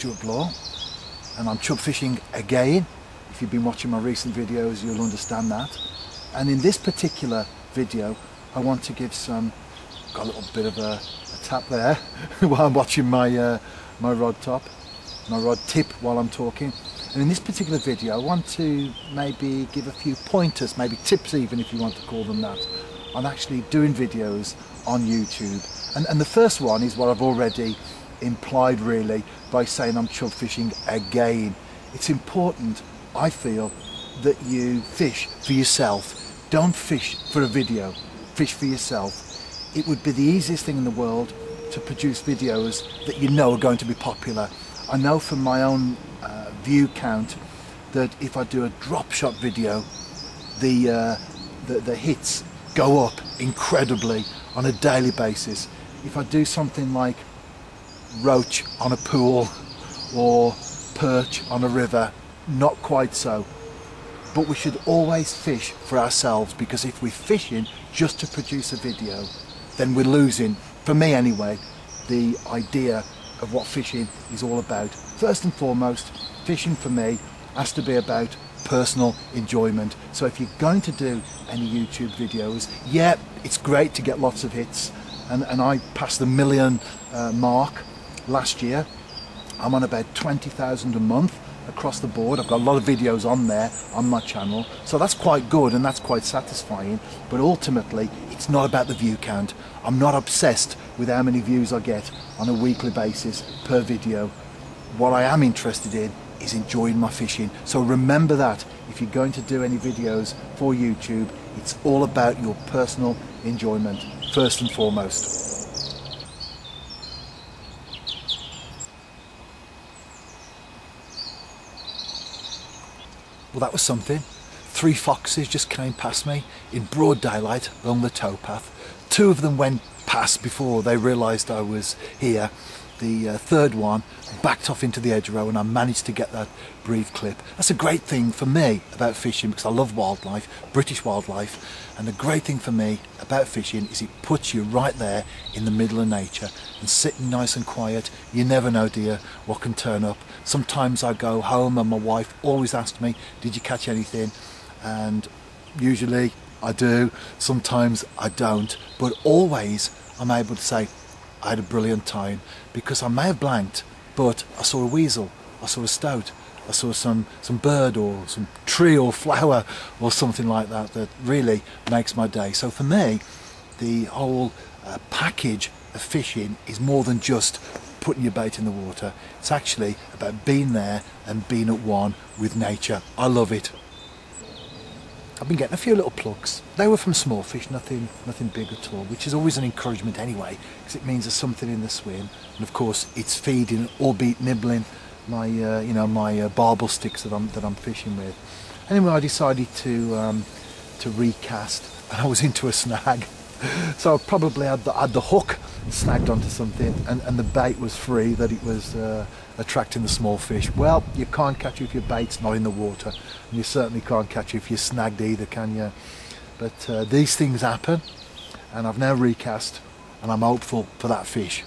and I'm chub fishing again. If you've been watching my recent videos, you'll understand that. And in this particular video, I want to give got a little bit of a tap there while I'm watching my rod tip while I'm talking. And in this particular video, I want to maybe give a few pointers, maybe tips even if you want to call them that, on actually doing videos on YouTube. And the first one is what I've already implied really by saying I'm chub fishing again. It's important, I feel, that you fish for yourself. Don't fish for a video, fish for yourself. It would be the easiest thing in the world to produce videos that you know are going to be popular. I know from my own view count that if I do a drop shot video, the hits go up incredibly on a daily basis. If I do something like roach on a pool or perch on a river, not quite so. But we should always fish for ourselves, because if we're fishing just to produce a video, then we're losing, for me anyway, the idea of what fishing is all about. First and foremost, fishing for me has to be about personal enjoyment. So if you're going to do any YouTube videos, yeah, it's great to get lots of hits, and I passed the 1 million mark last year. I'm on about 20,000 a month across the board. I've got a lot of videos on there on my channel, so that's quite good and that's quite satisfying. But ultimately, it's not about the view count. I'm not obsessed with how many views I get on a weekly basis per video. What I am interested in is enjoying my fishing. So remember that if you're going to do any videos for YouTube, it's all about your personal enjoyment first and foremost. Well, that was something. 3 foxes just came past me in broad daylight along the towpath. 2 of them went past before they realised I was here. The third one backed off into the hedgerow, and I managed to get that brief clip. That's a great thing for me about fishing, because I love wildlife, British wildlife, and the great thing for me about fishing is it puts you right there in the middle of nature and sitting nice and quiet. You never know, dear, what can turn up. Sometimes I go home and my wife always asks me, did you catch anything? And usually I do, sometimes I don't, but always I'm able to say I had a brilliant time, because I may have blanked, but I saw a weasel, I saw a stoat, I saw some bird or some tree or flower or something like that that really makes my day. So for me, the whole package of fishing is more than just putting your bait in the water. It's actually about being there and being at one with nature. I love it. I've been getting a few little plugs. They were from small fish, nothing big at all, which is always an encouragement anyway, because it means there's something in the swim. And of course, it's feeding, albeit nibbling, my my barbel sticks that I'm fishing with. Anyway, I decided to recast, and I was into a snag. So I probably had the hook snagged onto something, and the bait was free, that it was attracting the small fish. Well, you can't catch you if your bait's not in the water, and you certainly can't catch you if you're snagged either, can you? But these things happen, and I've now recast, and I'm hopeful for that fish.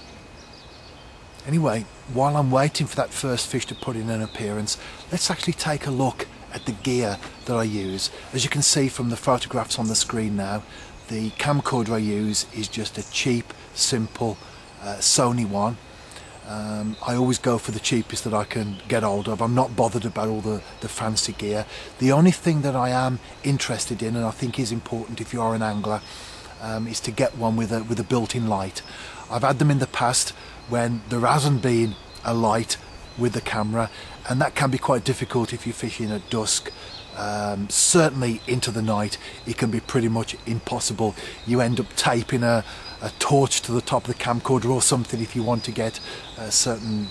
Anyway, while I'm waiting for that first fish to put in an appearance, let's actually take a look at the gear that I use. As you can see from the photographs on the screen now, the camcorder I use is just a cheap, simple Sony one. I always go for the cheapest that I can get hold of. I'm not bothered about all the fancy gear. The only thing that I am interested in, and I think is important if you are an angler, is to get one with a built-in light. I've had them in the past when there hasn't been a light with the camera, and that can be quite difficult if you're fishing at dusk. Certainly into the night it can be pretty much impossible. You end up taping a torch to the top of the camcorder or something if you want to get certain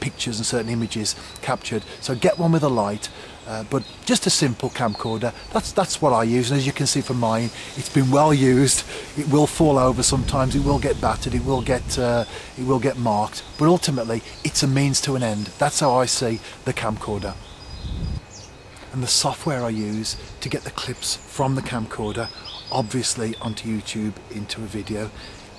pictures and certain images captured. So get one with a light, but just a simple camcorder. That's what I use, and as you can see from mine, it's been well used. It will fall over sometimes, it will get battered, it will get marked, but ultimately it's a means to an end. That's how I see the camcorder. And the software I use to get the clips from the camcorder obviously onto YouTube into a video,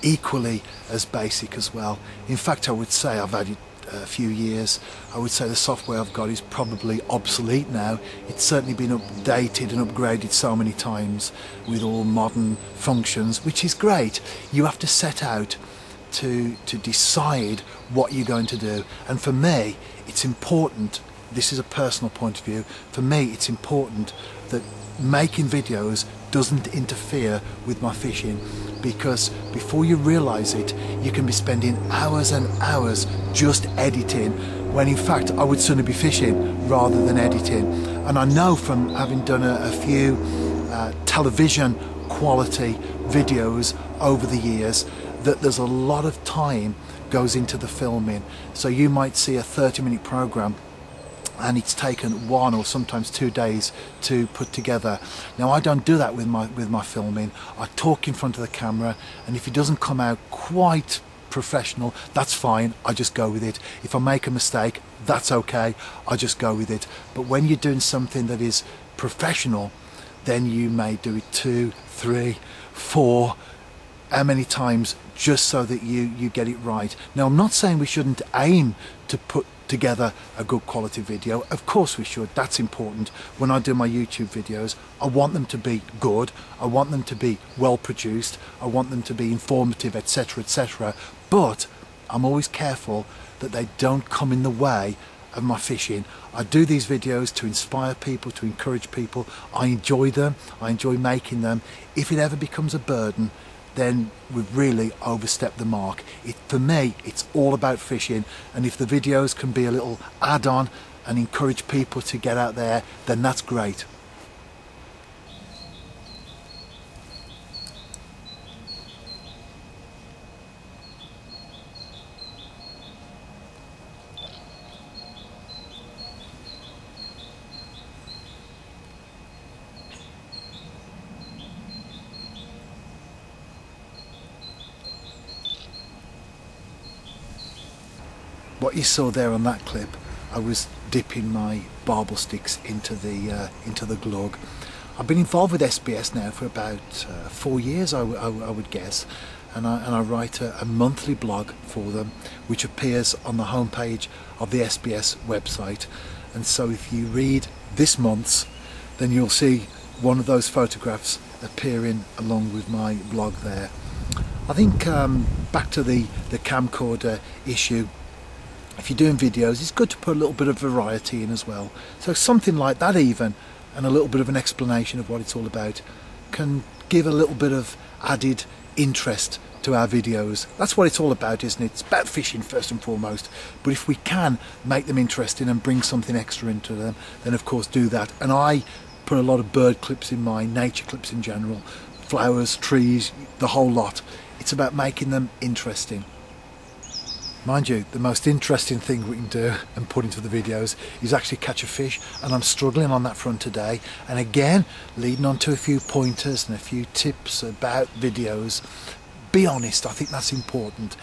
equally as basic as well. In fact, I would say I've had it a few years. I would say the software I've got is probably obsolete now. It's certainly been updated and upgraded so many times with all modern functions, which is great. You have to set out to decide what you're going to do, and for me it's important, this is a personal point of view, for me it's important that making videos doesn't interfere with my fishing, because before you realise it, you can be spending hours and hours just editing, when in fact I would sooner be fishing rather than editing. And I know from having done a few television quality videos over the years that there's a lot of time goes into the filming. So you might see a 30-minute program and it's taken 1 or sometimes 2 days to put together. Now I don't do that with my filming. I talk in front of the camera, and if it doesn't come out quite professional, that's fine, I just go with it. If I make a mistake, that's okay, I just go with it. But when you're doing something that is professional, then you may do it 2, 3, 4, how many times, just so that you get it right. Now I'm not saying we shouldn't aim to put together a good quality video. Of course we should, that's important. When I do my YouTube videos, I want them to be good, I want them to be well produced, I want them to be informative, etc, etc, but I'm always careful that they don't come in the way of my fishing. I do these videos to inspire people, to encourage people. I enjoy them, I enjoy making them. If it ever becomes a burden, then we've really overstepped the mark. For me, it's all about fishing, and if the videos can be a little add-on and encourage people to get out there, then that's great. What you saw there on that clip, I was dipping my barbel sticks into the glug. I've been involved with SBS now for about 4 years, I would guess, and I write a monthly blog for them, which appears on the homepage of the SBS website. And so if you read this month's, then you'll see one of those photographs appearing along with my blog there. I think back to the camcorder issue. If you're doing videos, it's good to put a little bit of variety in as well. So something like that even, and a little bit of an explanation of what it's all about, can give a little bit of added interest to our videos. That's what it's all about, isn't it? It's about fishing first and foremost. But if we can make them interesting and bring something extra into them, then of course do that. And I put a lot of bird clips in mine, nature clips in general, flowers, trees, the whole lot. It's about making them interesting. Mind you, the most interesting thing we can do and put into the videos is actually catch a fish, and I'm struggling on that front today. And again, leading on to a few pointers and a few tips about videos. Be honest, I think that's important.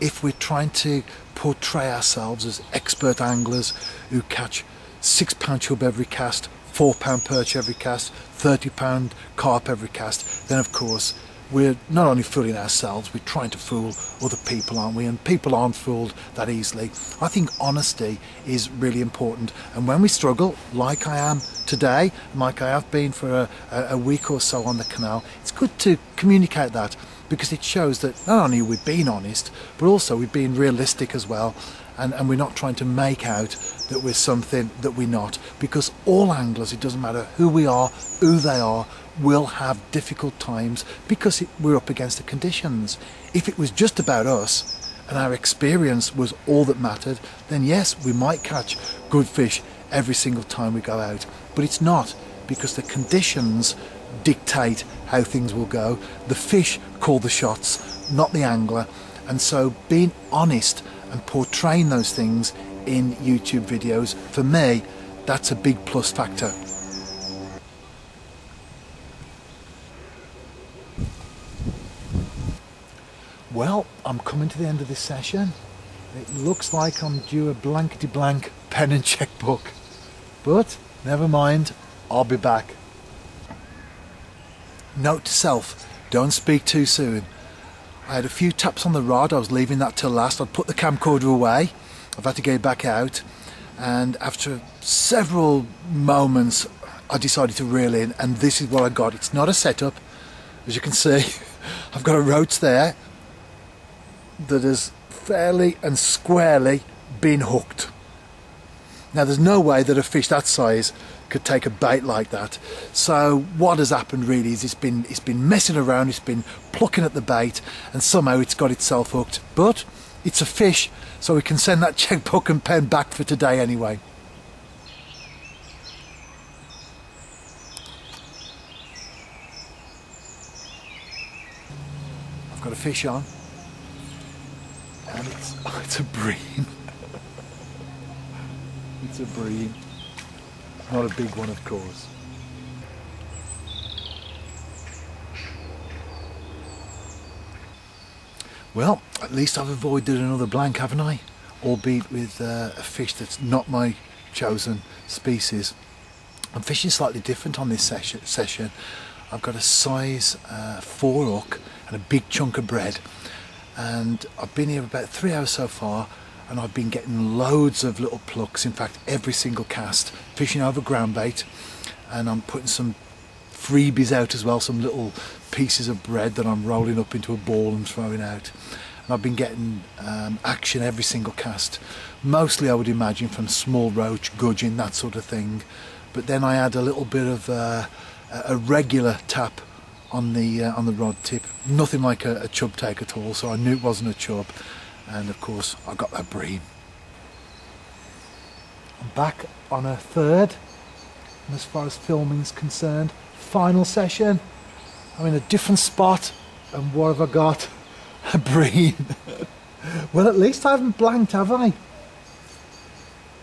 If we're trying to portray ourselves as expert anglers who catch £6 chub every cast, £4 perch every cast, £30 carp every cast, then of course we're not only fooling ourselves, we're trying to fool other people, aren't we? And people aren't fooled that easily. I think honesty is really important, and when we struggle, like I am today, like I have been for a week or so on the canal, it's good to communicate that, because it shows that not only are we being honest, but also we're being realistic as well, and we're not trying to make out that we're something that we're not, because all anglers, it doesn't matter who we are, who they are, will have difficult times because we're up against the conditions. If it was just about us and our experience was all that mattered, then yes, we might catch good fish every single time we go out, but it's not, because the conditions dictate how things will go. The fish call the shots, not the angler. And so being honest and portraying those things in YouTube videos, for me, that's a big plus factor. Well, I'm coming to the end of this session. It looks like I'm due a blankety blank pen and checkbook, but never mind, I'll be back. Note to self, don't speak too soon. I had a few taps on the rod, I was leaving that till last. I'd put the camcorder away, I've had to get it back out, and after several moments I decided to reel in, and this is what I got. It's not a setup, as you can see. I've got a roach there that has fairly and squarely been hooked. Now there's no way that a fish that size could take a bait like that. So what has happened really is it's been messing around, it's been plucking at the bait, and somehow it's got itself hooked. But it's a fish, so we can send that checkbook and pen back for today anyway. I've got a fish on, and it's a bream. It's a bream. Not a big one, of course. Well, at least I've avoided another blank, haven't I? Albeit with a fish that's not my chosen species. I'm fishing slightly different on this session. I've got a size 4 hook and a big chunk of bread. And I've been here about 3 hours so far, and I've been getting loads of little plucks. In fact, every single cast, fishing over ground bait, and I'm putting some freebies out as well, some little pieces of bread that I'm rolling up into a ball and throwing out. And I've been getting action every single cast, mostly I would imagine from small roach, gudgeon, that sort of thing. But then I had a little bit of a regular tap on the rod tip, nothing like a chub take at all, so I knew it wasn't a chub. And of course I got that bream. I'm back on a third, and as far as filming is concerned, final session. I'm in a different spot, and what have I got? A bream. Well, at least I haven't blanked, have I?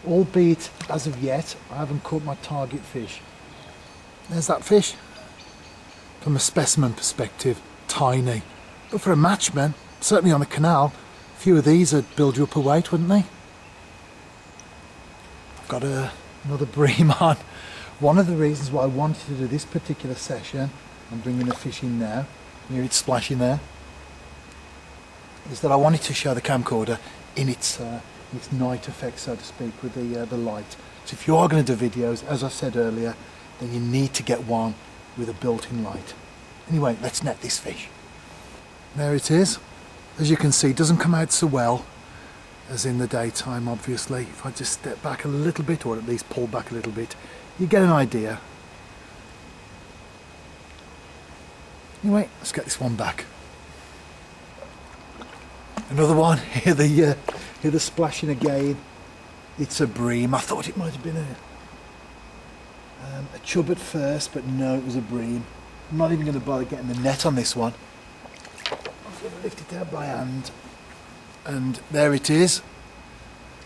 Albeit, as of yet, I haven't caught my target fish. There's that fish. From a specimen perspective, tiny. But for a matchman, certainly on the canal, a few of these would build you up a weight, wouldn't they? I've got another bream on. One of the reasons why I wanted to do this particular session, I'm bringing the fish in now, you hear it splashing there, is that I wanted to show the camcorder in its night effect, so to speak, with the light. So if you are going to do videos, as I said earlier, then you need to get one with a built-in light. Anyway, let's net this fish. There it is. As you can see, it doesn't come out so well as in the daytime, obviously. If I just step back a little bit, or at least pull back a little bit, you get an idea. Anyway, let's get this one back. Another one. Hear the splashing again. It's a bream. I thought it might have been a chub at first, but no, it was a bream. I'm not even going to bother getting the net on this one. I'm going to lift it out by hand, and there it is.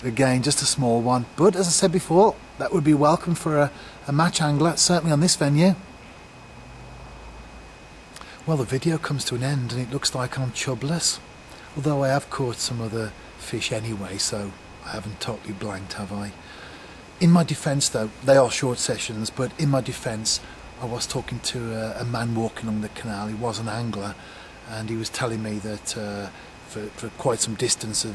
Again, just a small one, but as I said before, that would be welcome for a match angler, certainly on this venue. Well, the video comes to an end, and it looks like I'm chubless, although I have caught some other fish anyway, so I haven't totally blanked, have I? In my defence though, they are short sessions, but in my defence, I was talking to a man walking on the canal. He was an angler, and he was telling me that for quite some distance,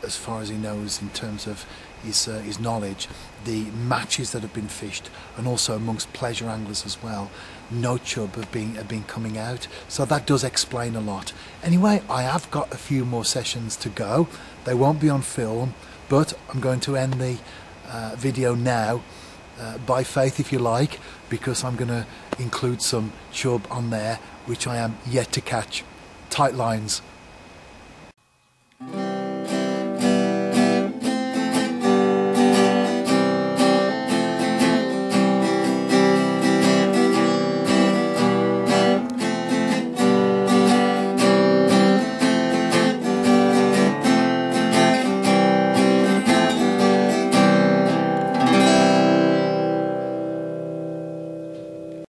as far as he knows in terms of his knowledge, the matches that have been fished, and also amongst pleasure anglers as well, no chub have been coming out, so that does explain a lot. Anyway, I have got a few more sessions to go. They won't be on film, but I'm going to end the video now by faith, if you like, because I'm going to include some chub on there which I am yet to catch. Tight lines.